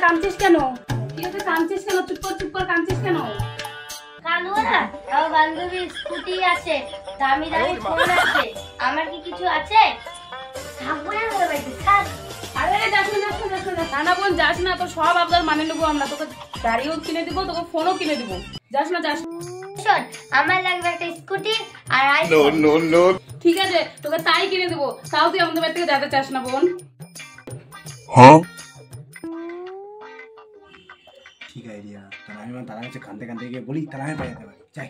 কাঁদছিস কেন? কি হচ্ছে কাঁদছিস কেন? চুপ কর কাঁদছিস কেন? কাঁদবো না, আমার বান্ধবীর স্কুটি আছে, দামি দামি ফোন আছে, আমার কি কিছু আছে? থাকবো না তোর বাড়িতে, থাক। আরে যাস না না বোন, যাস না, তো সব আবদার মানে নেবো আমরা। তোকে গাড়িও কিনে দিব, তোকে ফোনও কিনে দিব। যাস না। শোন, আমার লাগবে একটা স্কুটি আর আইফোন। ঠিক আছে, তোকে তাই কিনে দিব, তাও তুই আমাদের বাড়ি থেকে যেতে চাস না বোন? হ্যাঁ ঠিক আইডিয়া। তাহলে আমি তারা কাছে কানতে গিয়ে বলি, তারা আমি বাড়িতে পারি যাই।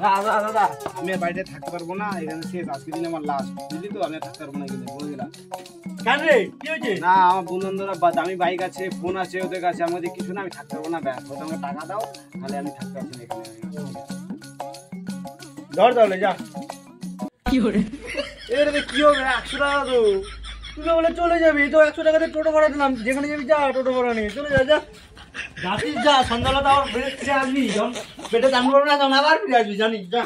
দাদা আমি বাড়িতে থাকতে পারবো না, এখানে শেষ, আজকে দিন আমার লাস্ট, বুঝলি তো? আমি থাকতে পারবো না, কিন্তু বলে দিলাম। কেন রে, কি হয়েছে? না, আমার বন্ধুরা দামি বাইক আছে, ফোন আছে ওদের কাছে, আমাদের কিছু না, আমি থাকতে পারবো না। ব্যাস, ওটা আমাকে টাকা দাও, তাহলে আমি থাকতে পারছি না এখানে। ধর তাহলে যা। কি হবে? এবারে কি হবে? 100 টাকা তো তুই বলে চলে যাবি, তো 100 টাকাতে টোটো ভাড়া দিলাম, যেখানে যাবি যা, টোটো ভাড়া নিয়ে চলে যা। যাচ্ছিস যা, সন্ধ্যাবেলা তো আবার ফিরে আসবি, যখন পেটে দাম করবে না তখন আবার ফিরে আসবি, জানিস? যা।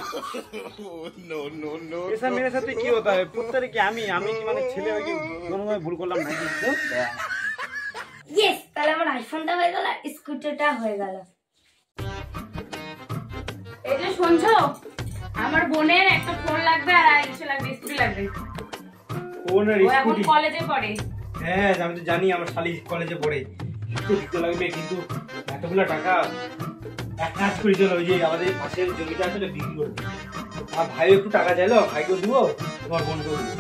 এসব মেয়ের সাথে কি হতে হয়? পুত্তরে কি আমি কি মানে ছেলে হয়ে কি কোনো ভুল করলাম নাকি? ইয়েস, তাহলে আমার আইফোনটা হয়ে গেল, স্কুটিটা হয়ে গেল। এই যে শুনছো, আমার বোনের একটা ফোন লাগবে আর ইচ্ছে লাগবে, স্কুটি লাগবে। ফোনের ও এখন স্কুটি? কলেজে পড়ে। হ্যাঁ আমি তো জানি, আমার শালি কলেজে পড়ে, একটু দিতে লাগবে, কিন্তু এতগুলো টাকা এক কাজ করি, চলো ওই যে আমাদের পাশের জমিটা আছে বিক্রি করে দিই। আমার ভাই একটু টাকা চাইলো, ভাইকেও দিব, তোমার বোনকেও দিব।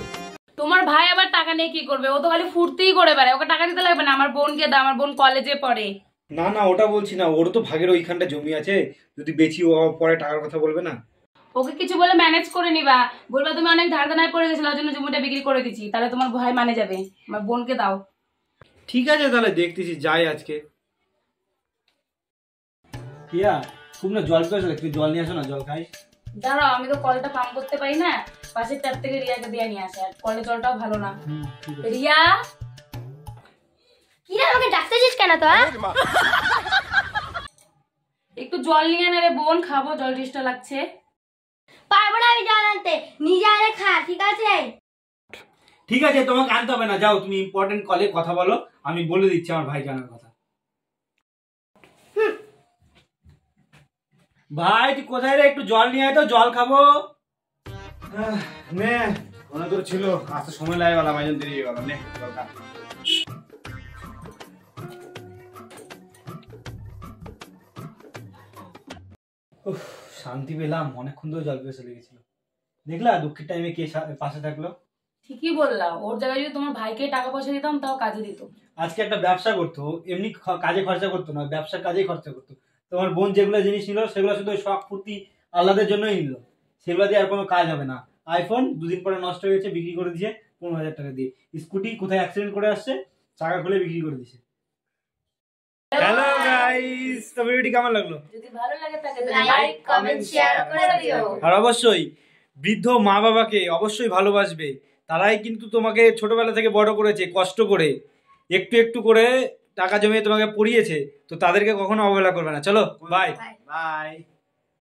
তোমার ভাই আবার টাকা নিয়ে কি করবে? ও তো খালি ফুর্তিই করে বেড়ায়, ওকে টাকা দিতে লাগবে না। আমার বোনকে দাও, আমার বোন কলেজে পড়ে। না না, ওটা বলছি না, ওর তো ভাগের ওইখানটা জমি আছে, যদি বেচি ও পরে টাকার কথা বলবে না। ওকে কিছু বলে ম্যানেজ করে নিবা, বলবা তুমি অনেক ধার দেনায় পড়ে গেছিল, ওই জন্য জমিটা বিক্রি করে দিচ্ছি, তাহলে তোমার ভাই মানে যাবে। আমার বোনকে দাও। ঠিক আছে তাহলে দেখতেছি, যাই আজকে। প্রিয়া, খুব না জল পেয়েছো, একটু জল নিয়ে আসো না, জল খাই। দাঁড়াও, আমি তো কলটা পাম্প করতে পারি না, পাশের ট্যাপ থেকে রিয়াকে দিয়ে নিয়ে আসে, আর কলের জলটাও ভালো না। রিয়া, কি রে, আমাকে ডাকতেছিস কেন তো? একটু জল নিয়ে আনে রে বোন, খাবো, জল টেস্টা লাগছে। পারবো না আমি জল আনতে, নিজে আরে খা, ঠিক আছে? ঠিক আছে, তোমাকে আনতে হবে না, যাও তুমি ইম্পর্টেন্ট কলে কথা বলো, আমি বলে দিচ্ছি আমার ভাই জানার কথা। ভাই তুই কোথায় রে, একটু জল নিয়ে আয় তো, জল খাবো। নে, অনেক দূর ছিল, আসতে সময় লাগে গেল, আমার দেরি হয়ে গেল। নে দরকার। শান্তি পেলাম, অনেকক্ষণ ধরে জল পেয়ে চলে গেছিল। দেখলা দুঃখের টাইমে কে পাশে থাকলো। ঠিকই বললা, ওর জায়গায় যদি তোমার ভাইকে টাকা পয়সা দিতাম তাও কাজে দিত। আজকে একটা ব্যবসা করতো, এমনি কাজে খরচা করতো না, ব্যবসার কাজেই খরচা করতো। তোমার বোন যেগুলো জিনিস নিল সেগুলো শুধু শখ ফুর্তি আহ্লাদের জন্যই নিল, সেগুলো দিয়ে আর কোনো কাজ হবে না। আইফোন 2 দিন পরে নষ্ট হয়ে গেছে, বিক্রি করে দিয়েছে 15,000 টাকা দিয়ে। স্কুটি কোথায় অ্যাক্সিডেন্ট করে আসছে, চাকা খুলে বিক্রি করে দিয়েছে। হ্যালো গাইস, তো ভিডিওটি কেমন লাগলো? যদি ভালো লাগে তাহলে লাইক, কমেন্ট, শেয়ার করে দিও। আর অবশ্যই বৃদ্ধ মা বাবাকে অবশ্যই ভালোবাসবে, তারাই কিন্তু তোমাকে ছোটবেলা থেকে বড় করেছে কষ্ট করে, একটু একটু করে টাকা জমিয়ে তোমাকে পড়িয়েছে, তো তাদেরকে কখনো অবহেলা করবে না। চলো বাই বাই। বাই।